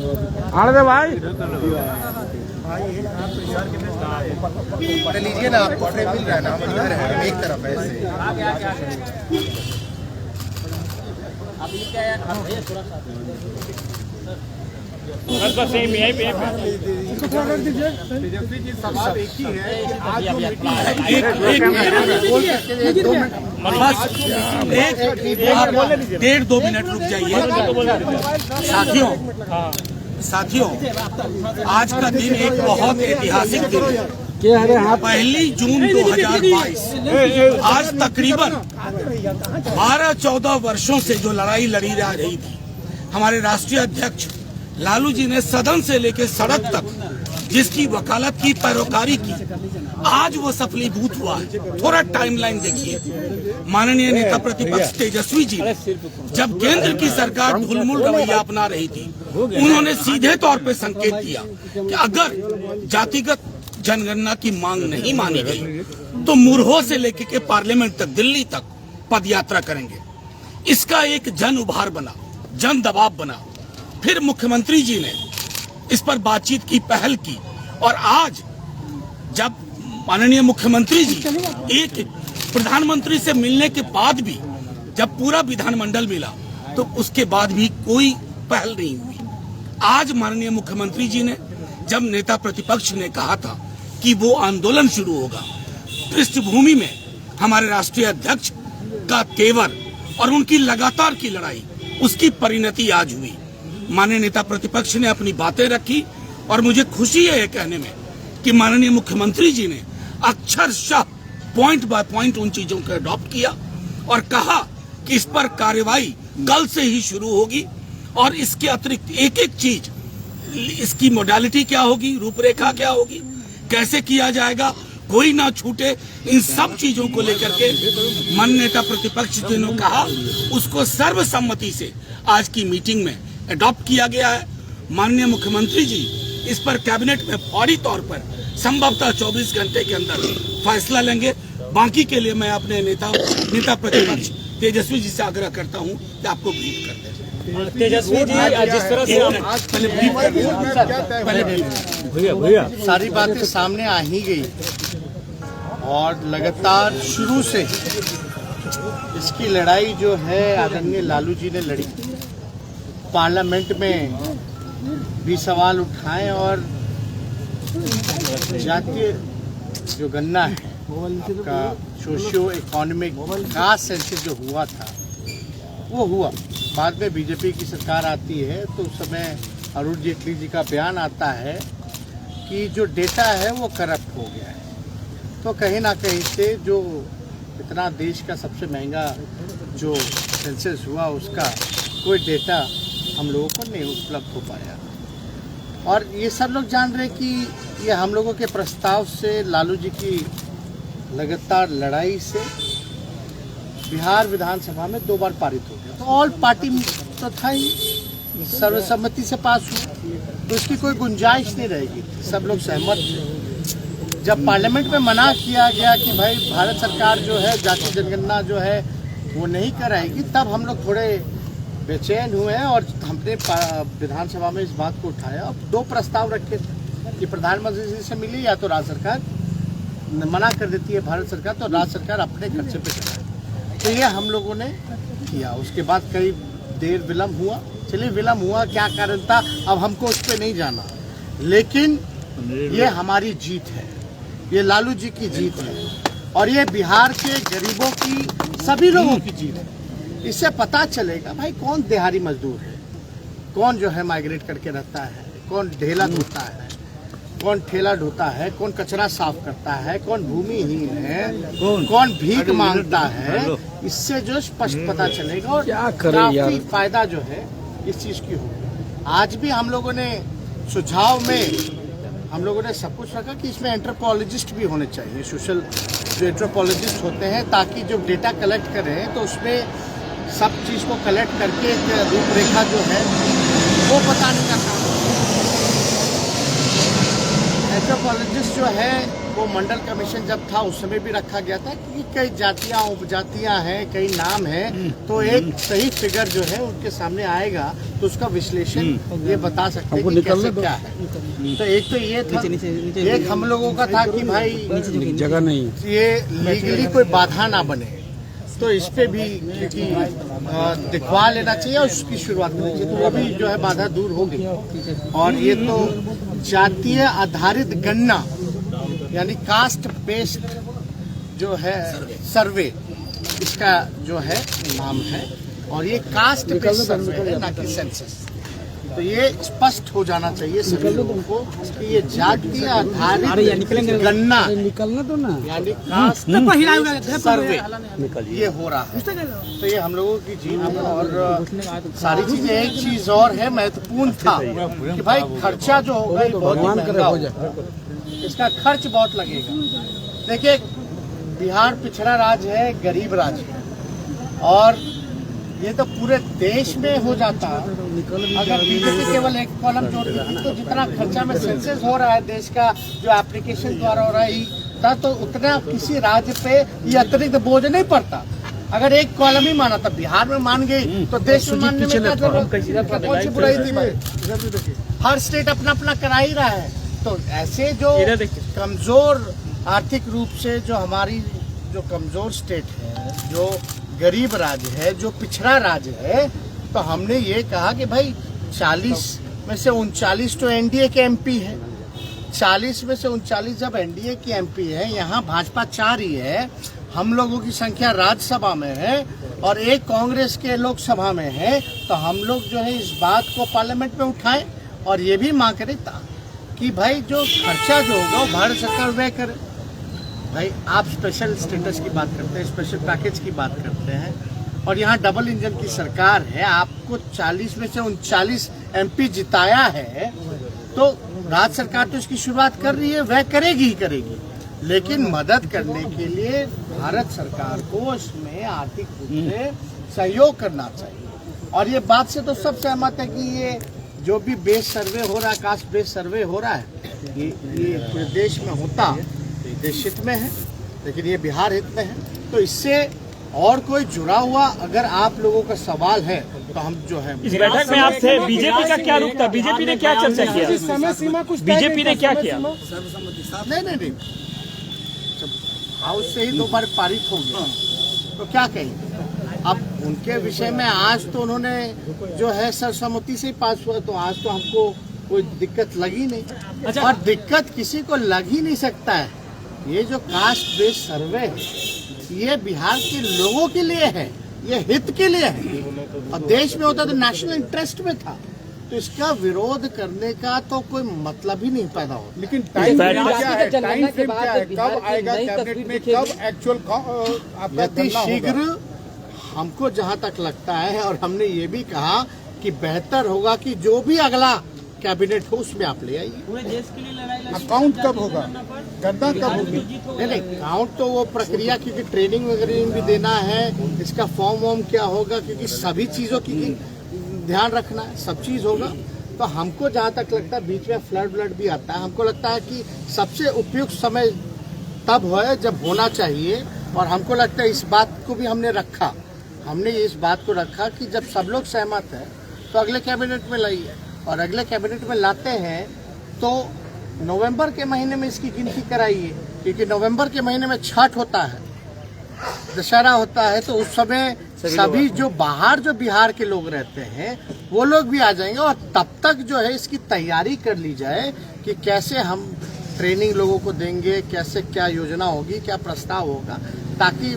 आने भाई लीजिए ना, आपको फ्रेम मिल रहा है ना, हम इधर है एक तरफ है ऐसे। सेम यहीं पे तेजस्वी जी सवाल एक ही है कि आज जो मीटिंग डेढ़ दो मिनट रुक जाइए साथियों, आज का दिन एक बहुत ऐतिहासिक दिन है। 1 जून 2022 आज तकरीबन 12-14 वर्षों से जो लड़ाई लड़ी जा रही थी, हमारे राष्ट्रीय अध्यक्ष लालू जी ने सदन से लेकर सड़क तक जिसकी वकालत की, पैरोकारी की, आज वो सफलीभूत हुआ है। थोड़ा टाइमलाइन देखिए। माननीय नेता प्रतिपक्ष तेजस्वी जी जब केंद्र की सरकार ढुलमुल रवैया अपना रही थी, उन्होंने सीधे तौर पे संकेत दिया कि अगर जातिगत जनगणना की मांग नहीं मानी गई तो मुरहो से लेकर के पार्लियामेंट तक, दिल्ली तक पदयात्रा करेंगे। इसका एक जन उभार बना, जन दबाव बना। फिर मुख्यमंत्री जी ने इस पर बातचीत की, पहल की, और आज जब माननीय मुख्यमंत्री जी एक प्रधानमंत्री से मिलने के बाद भी जब पूरा विधानमंडल मिला तो उसके बाद भी कोई पहल नहीं हुई। आज माननीय मुख्यमंत्री जी ने जब नेता प्रतिपक्ष ने कहा था कि वो आंदोलन शुरू होगा, पृष्ठभूमि में हमारे राष्ट्रीय अध्यक्ष का तेवर और उनकी लगातार की लड़ाई, उसकी परिणति आज हुई। माननीय नेता प्रतिपक्ष ने अपनी बातें रखी और मुझे खुशी है ये कहने में कि माननीय मुख्यमंत्री जी ने अक्षरशः पॉइंट बाय पॉइंट उन चीजों को अडॉप्ट किया और कहा कि इस पर कार्रवाई कल से ही शुरू होगी और इसके अतिरिक्त एक एक चीज, इसकी मोडालिटी क्या होगी, रूपरेखा क्या होगी, कैसे किया जाएगा, कोई ना छूटे, इन सब चीजों को लेकर के माननीय नेता प्रतिपक्ष जी ने कहा, उसको सर्वसम्मति से आज की मीटिंग में अडॉप्ट किया गया है। माननीय मुख्यमंत्री जी इस पर कैबिनेट में फौरी तौर पर संभवतः 24 घंटे के अंदर फैसला लेंगे। बाकी के लिए मैं अपने नेता प्रतिपक्ष तेजस्वी जी से आग्रह करता हूं कि आपको ब्रीफ कर दें। तेजस्वी जी जिस तरह से भैया सारी बातें सामने आ ही गई और लगातार शुरू से इसकी लड़ाई जो है आदरणीय लालू जी ने लड़ी। पार्लियामेंट में भी सवाल उठाए और जातीय जो गणना है का सोशियो इकोनॉमिक विकास सेंसस जो हुआ था वो हुआ। बाद में बीजेपी की सरकार आती है तो उस समय अरुण जेटली जी का बयान आता है कि जो डेटा है वो करप्ट हो गया है। तो कहीं ना कहीं से जो इतना देश का सबसे महंगा जो सेंसस हुआ उसका कोई डेटा हम लोगों को नहीं उपलब्ध हो पाया। और ये सब लोग जान रहे कि ये हम लोगों के प्रस्ताव से, लालू जी की लगातार लड़ाई से बिहार विधानसभा में 2 बार पारित हो गया। तो ऑल पार्टी तो था ही, सर्वसम्मति से पास हुआ, तो इसकी कोई गुंजाइश नहीं रहेगी। सब लोग सहमत थे। जब पार्लियामेंट में मना किया गया कि भाई भारत सरकार जो है जातीय जनगणना जो है वो नहीं कराएगी, तब हम लोग थोड़े बेचैन हुए हैं और हमने विधानसभा में इस बात को उठाया। अब 2 प्रस्ताव रखे थे कि प्रधानमंत्री जी से मिली या तो राज्य सरकार मना कर देती है भारत सरकार, तो राज्य सरकार अपने खर्चे पे कराए। तो ये हम लोगों ने किया। उसके बाद कई देर विलम्ब हुआ। चलिए विलम्ब हुआ, क्या कारण था अब हमको उस पर नहीं जाना, लेकिन ये हमारी जीत है, ये लालू जी की जीत है और ये बिहार के गरीबों की, सभी लोगों की जीत है। इससे पता चलेगा भाई कौन दिहाड़ी मजदूर है, कौन जो है माइग्रेट करके रहता है, कौन ढेला ढोता है, कौन ठेला ढोता है, कौन कचरा साफ करता है, कौन भूमिहीन है, कौन भीख मांगता है। इससे जो स्पष्ट पता चलेगा और काफी फायदा जो है इस चीज की होगी। आज भी हम लोगों ने सुझाव में हम लोगों ने सब कुछ रखा कि इसमें एंथ्रोपोलॉजिस्ट भी होने चाहिए, सोशल जो एंथ्रोपोलॉजिस्ट होते हैं, ताकि जो डेटा कलेक्ट करें तो उसमें सब चीज़ को कलेक्ट करके एक रूपरेखा जो है वो बताने का काम। एंथ्रोपोलॉजिस्ट जो है वो मंडल कमीशन जब था उस समय भी रखा गया था, क्योंकि कई जातियां उपजातियां हैं, कई नाम हैं, तो एक सही फिगर जो है उनके सामने आएगा तो उसका विश्लेषण ये बता सकते हैं कि कैसे क्या है। तो एक तो ये था, एक हम लोगों का था कि भाई जगह नहीं, ये लीगली कोई बाधा ना बने, तो इस पे भी क्योंकि दिखवा लेना चाहिए और उसकी शुरुआत करनी चाहिए, तो वो भी जो है बाधा दूर होगी। और ये तो जातीय आधारित गणना यानी कास्ट बेस्ड जो है सर्वे इसका जो है नाम है, और ये कास्ट बेस्ड सर्वे है ना कि सेंसस। तो ये स्पष्ट हो जाना चाहिए सभी लोगों को कि ये जातीय आधारित गणना निकलना तो ना यानी कास्ट सर्वे ये हो रहा है। तो ये हम लोगों की जीवन और सारी चीजें, एक चीज और है महत्वपूर्ण था कि भाई खर्चा जो होगा ये बहुत महंगा होगा, इसका खर्च बहुत लगेगा। देखिए बिहार पिछड़ा राज्य है, गरीब राज्य है, और ये तो पूरे देश में हो जाता अगर बीजेपी केवल एक कॉलम जोड़ देती, तो जितना खर्चा में सेंसस हो रहा है देश का जो एप्लीकेशन द्वारा हो रहा है, तो उतना किसी राज्य पे ये अतिरिक्त बोझ नहीं पड़ता। अगर एक कॉलम ही माना था, बिहार में मान गई तो देश में मानने में क्या जरूरत, कौन सी बुराई थी भाई? हर स्टेट अपना अपना करा ही रहा है। तो ऐसे जो कमजोर आर्थिक रूप से जो हमारी जो कमजोर स्टेट है, जो गरीब राज्य है, जो पिछड़ा राज्य है, तो हमने ये कहा कि भाई 40 में से 39 तो एनडीए के एमपी है, 40 में से 39 जब एनडीए की एमपी है, यहाँ भाजपा 4 ही है, हम लोगों की संख्या राज्यसभा में है और एक कांग्रेस के लोकसभा में है, तो हम लोग जो है इस बात को पार्लियामेंट में उठाएं और ये भी मांग करें कि भाई जो खर्चा जो होगा वो भारत सरकार व्यय करे। भाई आप स्पेशल स्टेटस की बात करते हैं, स्पेशल पैकेज की बात करते हैं, और यहाँ डबल इंजन की सरकार है, आपको 40 में से 39 एमपी जिताया है, तो राज्य सरकार तो इसकी शुरुआत कर रही है, वह करेगी ही करेगी, लेकिन मदद करने के लिए भारत सरकार को इसमें आर्थिक रूप से सहयोग करना चाहिए। और ये बात से तो सब सहमत है कि ये जो भी बेस सर्वे हो रहा है, कास्ट बेस सर्वे हो रहा है, ये पूरे देश में होता देश हित में है, लेकिन ये बिहार हित में है। तो इससे और कोई जुड़ा हुआ अगर आप लोगों का सवाल है तो हम जो है इस बैठक में आप थे, बीजेपी का क्या रुख था, बीजेपी ने क्या चर्चा किया, समय सीमा कुछ बीजेपी ने क्या किया? नहीं, हाउस से ही 2 बार पारित हो गया, तो क्या कहेंगे अब उनके विषय में? आज तो उन्होंने जो है सर्वसम्मति से ही पास हुआ, तो आज तो हमको कोई दिक्कत लगी नहीं। अच्छा। और दिक्कत किसी को लग ही नहीं सकता है। ये जो कास्ट बेस्ड सर्वे है ये बिहार के लोगों के लिए है, ये हित के लिए है, और देश में होता तो नेशनल इंटरेस्ट में था, तो इसका विरोध करने का तो कोई मतलब ही नहीं पैदा होता। लेकिन टाइम फ्रेम क्या है, टाइम फ्रेम क्या है, कब आएगा कैबिनेट में, कब एक्चुअल अति शीघ्र हमको जहां तक लगता है, और हमने ये भी कहा कि बेहतर होगा कि जो भी अगला कैबिनेट हो उसमें आप ले आइए। पूरे देश के लिए लड़ाई लड़ी, अकाउंट कब होगा, गणना कब होगी? नहीं अकाउंट तो वो प्रक्रिया, क्योंकि ट्रेनिंग वगैरह भी देना है, इसका फॉर्म वॉर्म क्या होगा, क्योंकि सभी चीजों की ध्यान रखना है, सब चीज होगा। तो हमको जहाँ तक लगता है बीच में फ्लड भी आता है, हमको लगता है कि सबसे उपयुक्त समय तब है जब होना चाहिए, और हमको लगता है इस बात को भी हमने रखा, हमने इस बात को रखा कि जब सब लोग सहमत है तो अगले कैबिनेट में लाइए, और अगले कैबिनेट में लाते हैं तो नवंबर के महीने में इसकी गिनती कराइए, क्योंकि नवंबर के महीने में छठ होता है, दशहरा होता है, तो उस समय सभी जो बाहर जो बिहार के लोग रहते हैं वो लोग भी आ जाएंगे, और तब तक जो है इसकी तैयारी कर ली जाए कि कैसे हम ट्रेनिंग लोगों को देंगे, कैसे क्या योजना होगी, क्या प्रस्ताव होगा, ताकि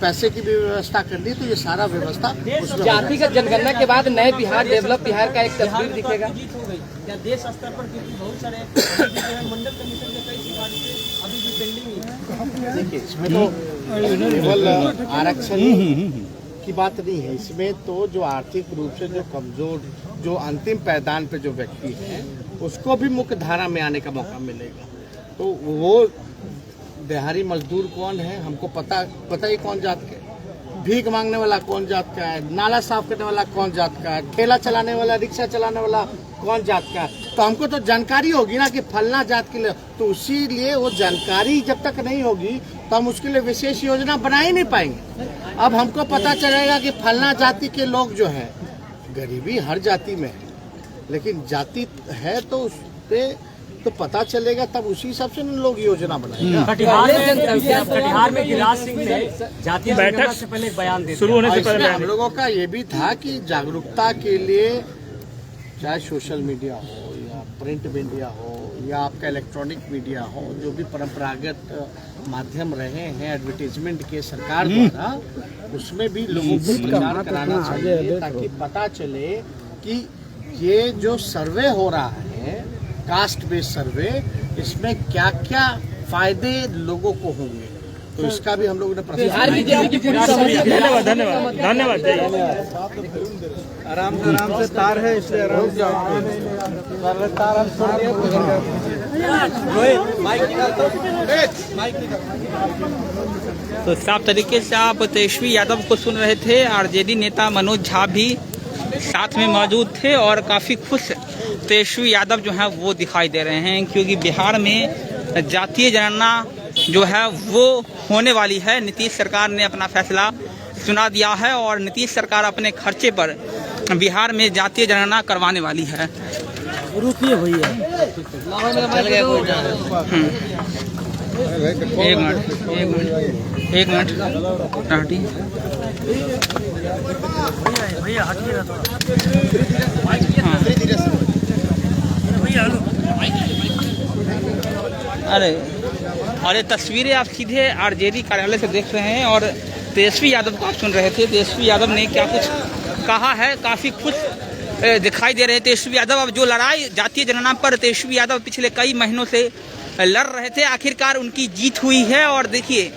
पैसे की भी व्यवस्था करनी, तो ये सारा व्यवस्था उसमें। जातिगत जनगणना के बाद नए बिहार, डेवलप बिहार का एक तस्वीर दिखेगा क्या देश स्तर पर? क्योंकि बहुत सारे मंडल कमीशन के कई सिफारिशें अभी भी पेंडिंग है। देखिए इसमें तो केवल आरक्षण की बात नहीं है, इसमें तो जो आर्थिक रूप से जो कमजोर, जो अंतिम पायदान पे जो व्यक्ति है उसको भी मुख्य धारा में आने का मौका मिलेगा। तो वो दिहाड़ी मजदूर कौन है हमको पता ही कौन जात के, भीख मांगने वाला कौन जात का है, नाला साफ करने वाला कौन जात का है, ठेला चलाने वाला, रिक्शा चलाने वाला कौन जात का है। तो हमको तो जानकारी होगी ना कि फलना जात के लिए, तो उसी लिए वो जानकारी जब तक नहीं होगी तो हम उसके लिए विशेष योजना बना ही नहीं पाएंगे। अब हमको पता चलेगा कि फलना जाति के लोग जो है, गरीबी हर जाति में है, लेकिन जाति है तो उस पे तो पता चलेगा, तब उसी हिसाब से लोग योजना बनाएंगे। कटिहार में गिरिराज सिंह ने जातीय बैठक से पहले बयान दिया, शुरू होने से पहले हम लोगों का ये भी था कि जागरूकता के लिए चाहे सोशल मीडिया हो या प्रिंट मीडिया हो या आपका इलेक्ट्रॉनिक मीडिया हो, जो भी परंपरागत माध्यम रहे हैं एडवर्टीजमेंट के सरकार द्वारा, उसमें भी लोगों को प्रचार कराना चाहिए ताकि पता चले कि ये जो सर्वे हो रहा है, कास्ट बेस्ड सर्वे, इसमें क्या क्या फायदे लोगों को होंगे, तो इसका भी हम लोगों ने धन्यवाद धन्यवाद धन्यवाद। आराम से तार है, इसलिए आराम से तो साफ तरीके से आप तेजस्वी यादव को सुन रहे थे। आरजेडी नेता मनोज झा भी साथ में मौजूद थे और काफ़ी खुश तेजस्वी यादव जो है वो दिखाई दे रहे हैं, क्योंकि बिहार में जातीय जनगणना जो है वो होने वाली है। नीतीश सरकार ने अपना फैसला सुना दिया है और नीतीश सरकार अपने खर्चे पर बिहार में जातीय जनगणना करवाने वाली है। एक मिनट अरे तस्वीरें आप सीधे आरजेडी कार्यालय से देख रहे हैं और तेजस्वी यादव को आप सुन रहे थे। तेजस्वी यादव ने क्या कुछ कहा है, काफ़ी खुश दिखाई दे रहे हैं तेजस्वी यादव। अब जो लड़ाई जातीय जनगणना पर तेजस्वी यादव पिछले कई महीनों से लड़ रहे थे, आखिरकार उनकी जीत हुई है। और देखिए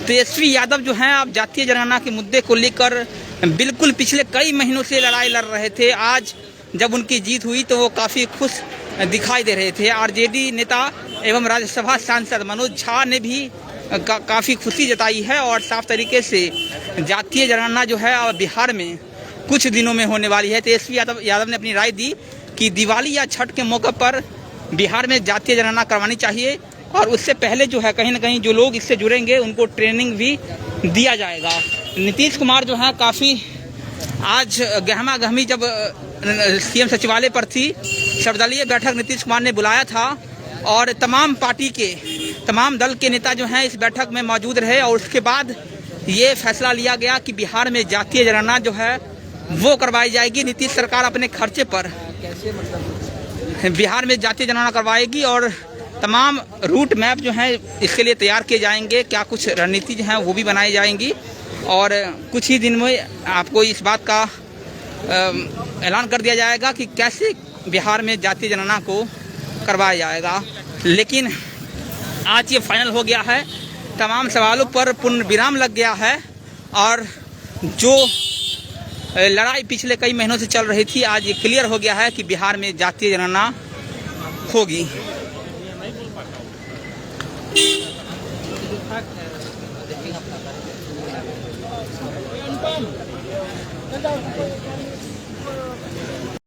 तेजस्वी यादव जो हैं आप जातीय जनगणना के मुद्दे को लेकर बिल्कुल पिछले कई महीनों से लड़ाई लड़ रहे थे। आज जब उनकी जीत हुई तो वो काफ़ी खुश दिखाई दे रहे थे। आरजेडी नेता एवं राज्यसभा सांसद मनोज झा ने भी काफ़ी खुशी जताई है और साफ तरीके से जातीय जनगणना जो है बिहार में कुछ दिनों में होने वाली है। तेजस्वी यादव ने अपनी राय दी कि दिवाली या छठ के मौके पर बिहार में जातीय जनगणना करवानी चाहिए और उससे पहले जो है कहीं ना कहीं जो लोग इससे जुड़ेंगे उनको ट्रेनिंग भी दिया जाएगा। नीतीश कुमार जो है काफ़ी आज गहमा गहमी जब सीएम सचिवालय पर थी, सर्वदलीय बैठक नीतीश कुमार ने बुलाया था और तमाम पार्टी के तमाम दल के नेता जो हैं इस बैठक में मौजूद रहे और उसके बाद ये फैसला लिया गया कि बिहार में जातीय जनगणना जो है वो करवाई जाएगी। नीतीश सरकार अपने खर्चे पर बिहार में जातीय जनगणना करवाएगी और तमाम रूट मैप जो हैं इसके लिए तैयार किए जाएंगे, क्या कुछ रणनीति जो हैं वो भी बनाई जाएंगी और कुछ ही दिन में आपको इस बात का ऐलान कर दिया जाएगा कि कैसे बिहार में जातीय जनगणना को करवाया जाएगा। लेकिन आज ये फाइनल हो गया है, तमाम सवालों पर पूर्ण विराम लग गया है और जो लड़ाई पिछले कई महीनों से चल रही थी आज ये क्लियर हो गया है कि बिहार में जातीय जनगणना होगी।